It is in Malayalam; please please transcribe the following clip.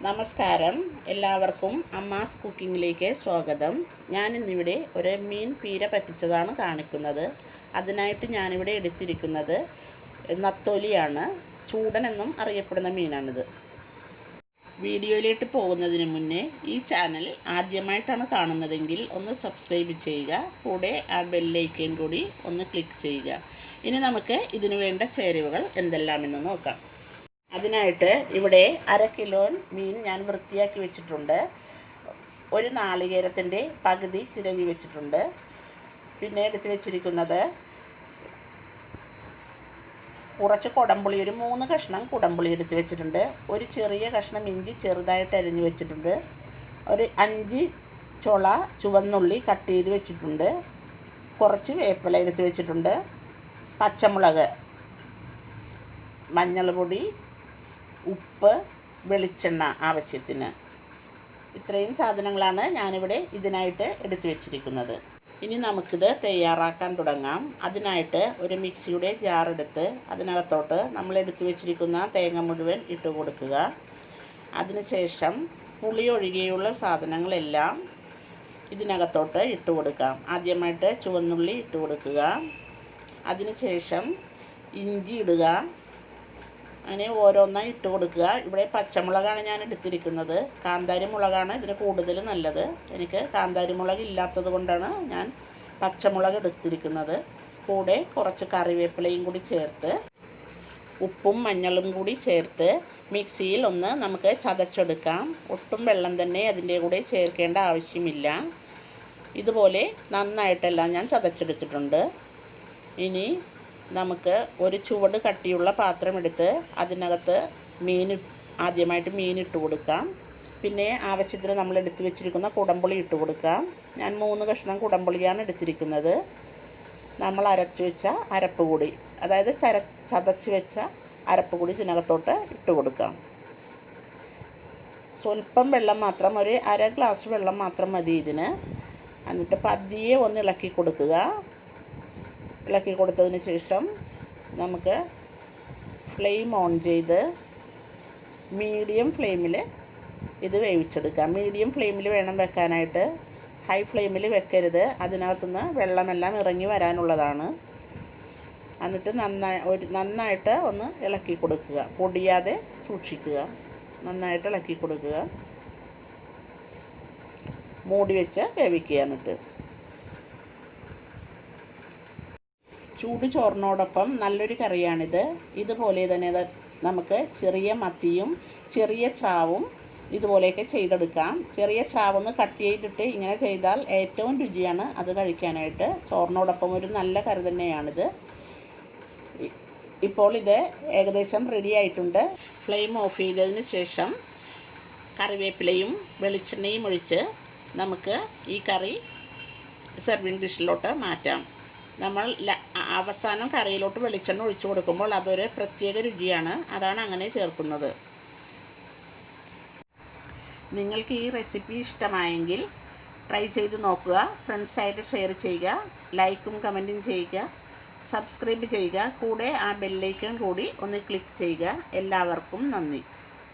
നമസ്കാരം, എല്ലാവർക്കും അമ്മാസ് കുക്കിങ്ങിലേക്ക് സ്വാഗതം. ഞാനിന്നിവിടെ ഒരു മീൻ പീര പറ്റിച്ചതാണ് കാണിക്കുന്നത്. അതിനായിട്ട് ഞാനിവിടെ എടുത്തിരിക്കുന്നത് നത്തോലിയാണ്. ചൂടൻ എന്നും അറിയപ്പെടുന്ന മീനാണിത്. വീഡിയോയിലേക്ക് പോകുന്നതിന് മുന്നേ ഈ ചാനൽ ആദ്യമായിട്ടാണ് കാണുന്നതെങ്കിൽ ഒന്ന് സബ്സ്ക്രൈബ് ചെയ്യുക. കൂടെ ആ ബെല്ലൈക്കൻ കൂടി ഒന്ന് ക്ലിക്ക് ചെയ്യുക. ഇനി നമുക്ക് ഇതിനു വേണ്ട ചേരുവകൾ എന്തെല്ലാമെന്ന് നോക്കാം. അതിനായിട്ട് ഇവിടെ 1/2 കിലോ മീൻ ഞാൻ വൃത്തിയാക്കി വെച്ചിട്ടുണ്ട്. ഒരു നാളികേരത്തിൻ്റെ പകുതി ചിരവി വെച്ചിട്ടുണ്ട്. പിന്നെ എടുത്ത് വെച്ചിരിക്കുന്നത് കുറച്ച് കുടംപുളി, ഒരു 3 കഷ്ണം കുടംപുളി എടുത്ത് വെച്ചിട്ടുണ്ട്. ഒരു ചെറിയ കഷ്ണം ഇഞ്ചി ചെറുതായിട്ട് അരിഞ്ഞ് വെച്ചിട്ടുണ്ട്. ഒരു 5 ചുള ചുവന്നുള്ളി കട്ട് ചെയ്ത് വെച്ചിട്ടുണ്ട്. കുറച്ച് വേപ്പില എടുത്ത് വെച്ചിട്ടുണ്ട്. പച്ചമുളക്, മഞ്ഞൾപ്പൊടി, ഉപ്പ്, വെളിച്ചെണ്ണ ആവശ്യത്തിന്. ഇത്രയും സാധനങ്ങളാണ് ഞാനിവിടെ ഇതിനായിട്ട് എടുത്തു വെച്ചിരിക്കുന്നത്. ഇനി നമുക്കിത് തയ്യാറാക്കാൻ തുടങ്ങാം. അതിനായിട്ട് ഒരു മിക്സിയുടെ ജാറെടുത്ത് അതിനകത്തോട്ട് നമ്മൾ എടുത്തു വെച്ചിരിക്കുന്ന തേങ്ങ മുഴുവൻ ഇട്ട് കൊടുക്കുക. അതിനുശേഷം പുളി ഒഴികെയുള്ള സാധനങ്ങളെല്ലാം ഇതിനകത്തോട്ട് ഇട്ട് കൊടുക്കാം. ആദ്യമായിട്ട് ചുവന്നുള്ളി ഇട്ട് കൊടുക്കുക. അതിനുശേഷം ഇഞ്ചി ഇടുക. അങ്ങനെ ഓരോന്നായി ഇട്ട് കൊടുക്കുക. ഇവിടെ പച്ചമുളകാണ് ഞാൻ എടുത്തിരിക്കുന്നത്. കാന്താരി മുളകാണ് ഇതിന് കൂടുതൽ നല്ലത്. എനിക്ക് കാന്താരി മുളക് ഇല്ലാത്തത് കൊണ്ടാണ് ഞാൻ പച്ചമുളക് എടുത്തിരിക്കുന്നത്. കൂടെ കുറച്ച് കറിവേപ്പിലയും കൂടി ചേർത്ത് ഉപ്പും മഞ്ഞളും കൂടി ചേർത്ത് മിക്സിയിൽ ഒന്ന് നമുക്ക് ചതച്ചെടുക്കാം. ഒട്ടും വെള്ളം തന്നെ അതിൻ്റെ കൂടെ ചേർക്കേണ്ട ആവശ്യമില്ല. ഇതുപോലെ നന്നായിട്ടെല്ലാം ഞാൻ ചതച്ചെടുത്തിട്ടുണ്ട്. ഇനി നമുക്ക് ഒരു ചുവട് കട്ടിയുള്ള പാത്രം എടുത്ത് അതിനകത്ത് ആദ്യമായിട്ട് മീൻ ഇട്ട് കൊടുക്കാം. പിന്നെ ആവശ്യത്തിന് നമ്മൾ എടുത്ത് വെച്ചിരിക്കുന്ന കുടംപുളി ഇട്ട് കൊടുക്കാം. ഞാൻ 3 കഷ്ണം കുടംപുളിയാണ് എടുത്തിരിക്കുന്നത്. നമ്മൾ അരച്ച് വെച്ച അരപ്പ് കൂടി, അതായത് ചതച്ച് വെച്ച അരപ്പ് കൂടി ഇതിനകത്തോട്ട് ഇട്ട് കൊടുക്കാം. സ്വല്പം വെള്ളം മാത്രം, ഒരു 1/2 ഗ്ലാസ് വെള്ളം മാത്രം മതി ഇതിന്. എന്നിട്ട് പതിയെ ഒന്ന് ഇളക്കി കൊടുക്കുക. ഇളക്കി കൊടുത്തതിന് ശേഷം നമുക്ക് ഫ്ലെയിം ഓൺ ചെയ്ത് മീഡിയം ഫ്ലെയിമിൽ ഇത് വേവിച്ചെടുക്കാം. മീഡിയം ഫ്ലെയിമിൽ വേണം വെക്കാനായിട്ട്. ഹൈ ഫ്ലെയിമിൽ വെക്കരുത്. അതിനകത്തുനിന്ന് വെള്ളമെല്ലാം ഇറങ്ങി വരാനുള്ളതാണ്. എന്നിട്ട് നന്നായിട്ട് ഒന്ന് ഇളക്കി കൊടുക്കുക. പൊടിയാതെ സൂക്ഷിക്കുക. നന്നായിട്ട് ഇളക്കി കൊടുക്കുക. മൂടി വെച്ച് വേവിക്കുക. എന്നിട്ട് ചൂട് ചോറിനോടൊപ്പം നല്ലൊരു കറിയാണിത്. ഇതുപോലെ തന്നെ നമുക്ക് ചെറിയ മത്തിയും ചെറിയ സ്രാവും ഇതുപോലെയൊക്കെ ചെയ്തെടുക്കാം. ചെറിയ സ്രാവൊന്ന് കട്ട് ചെയ്തിട്ട് ഇങ്ങനെ ചെയ്താൽ ഏറ്റവും രുചിയാണ് അത് കഴിക്കാനായിട്ട്. ചോറിനോടൊപ്പം ഒരു നല്ല കറി തന്നെയാണിത്. ഇപ്പോൾ ഇത് ഏകദേശം റെഡി ആയിട്ടുണ്ട്. ഫ്ലെയിം ഓഫ് ചെയ്തതിന് ശേഷം കറിവേപ്പിലയും വെളിച്ചെണ്ണയും ഒഴിച്ച് നമുക്ക് ഈ കറി സെർവിങ് ഡിഷിലോട്ട് മാറ്റാം. നമ്മൾ അവസാനം കറിയിലോട്ട് വെളിച്ചെണ്ണ ഒഴിച്ചു കൊടുക്കുമ്പോൾ അതൊരു പ്രത്യേക രുചിയാണ്. അതാണ് അങ്ങനെ ചേർക്കുന്നത്. നിങ്ങൾക്ക് ഈ റെസിപ്പി ഇഷ്ടമായെങ്കിൽ ട്രൈ ചെയ്ത് നോക്കുക. ഫ്രണ്ട്സായിട്ട് ഷെയർ ചെയ്യുക. ലൈക്കും കമൻറ്റും ചെയ്യുക. സബ്സ്ക്രൈബ് ചെയ്യുക. കൂടെ ആ ബെല്ലൈക്കൺ കൂടി ഒന്ന് ക്ലിക്ക് ചെയ്യുക. എല്ലാവർക്കും നന്ദി.